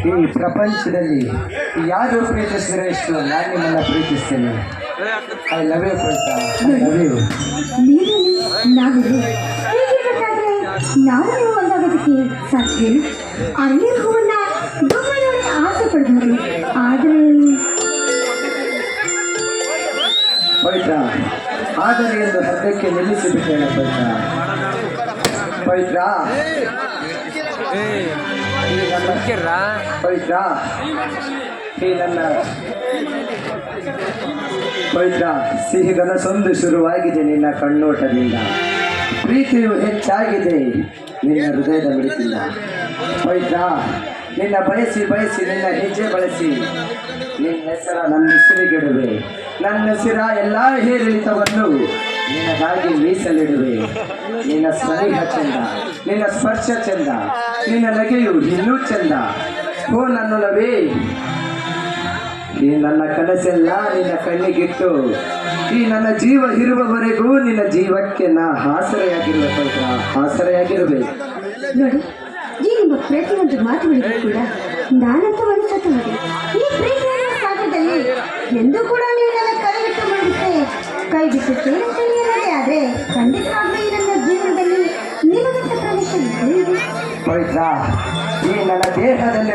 ಈ ಪ್ರಪಂಚದಲ್ಲಿ ಯಾರು ಪ್ರೀತಿಸಿದ್ರೆ ಇಷ್ಟು ನಾನು ನಿಮ್ಮನ್ನ ಪ್ರೀತಿಸ್ತೇನೆ. I love you Pavitra, I love you. ನಾನು ಒಂದಾಗೋದಕ್ಕೆ ಸಾಧ್ಯ. ಅಲ್ಲಿ ಹೂವನ್ನ ನೋಡಿ ಆಸೆ ಪಡ್ಬೋದು, ಆದರೆ ಪವಿತ್ರ ಆದರೆ ಎಂದು ಹದ್ದಕ್ಕೆ ನಿಲ್ಲಿಸಿಬಿಟ್ಟೇನೆ ಪವಿತ್ರ. ಪವಿತ್ರ ಪವಿತ್ರ ಈ ನನ್ನ ಪವಿತ್ರ ಸಿಹಿ ಕನಸೊಂದು ಶುರುವಾಗಿದೆ ನಿನ್ನ ಕಣ್ಣೋಟದಿಂದ. ಪ್ರೀತಿಯು ಹೆಚ್ಚಾಗಿದೆ ನಿನ್ನ ಹೃದಯದ ಮಿಡಿತಿಲ್ಲ. ಪವಿತ್ರ ನಿನ್ನ ಬಯಸಿ ಬಯಸಿ ನಿನ್ನ ಹೆಜ್ಜೆ ಬಳಸಿ ನಿನ್ನ ಹೆಸರ ನನ್ನ ಹೆಸರಿಗಿಡುವೆ. ನನ್ನ ಹೆಸರ ಎಲ್ಲ ಏರಿಳಿತವನ್ನು ನಿನಗಾಗಿ ಮೀಸಲಿಡುವೆ. ನಿನ್ನ ಸ್ನೇಹ ಚಂದ, ನಿನ್ನ ಸ್ಪರ್ಶ ಚಂದ, ನಿನ್ನ ನಗೆಯು ಇನ್ನೂ ಚಂದ. ಓ ನನ್ನೊಲವೇ, ಈ ನನ್ನ ಕನಸೆಲ್ಲ ನಿನ್ನ ಕಣ್ಣಿಗಿಟ್ಟು ಈ ನನ್ನ ಜೀವ ಇರುವವರೆಗೂ ನಿನ್ನ ಜೀವಕ್ಕೆ ನಾ ಆಸರೆಯಾಗಿರುವೆ ಪವಿತ್ರ, ಆಸರೆಯಾಗಿರುವೆ. ನೋಡಿ, ಈ ನಿಮ್ಮ ಪ್ರತಿಯೊಂದು ಮಾತುಗಳಿಗೂ ಕೂಡ ನಾನಂತೂ ಒಂದು ಸತ್ತು ನೋಡಿ. ಈ ಪ್ರೀತಿಯ ಸಾಗರದಲ್ಲಿ ಎಂದೂ ಕೂಡ ನೀವು ನನ್ನ ಕೈಬಿಟ್ಟು ಮಾಡಿದ್ದೆ, ಕೈ ಬಿಟ್ಟು ಸೇರುತ್ತೇನೆ. ಆದರೆ ಖಂಡಿತವಾಗ್ಲೂ ಈ ನನ್ನ ಜೀವನದಲ್ಲಿ ನಿಮಗಂತ ಪ್ರವೇಶ ಇದೆ ಪವಿತ್ರ. ಈ ನನ್ನ ದೇಹದಲ್ಲಿ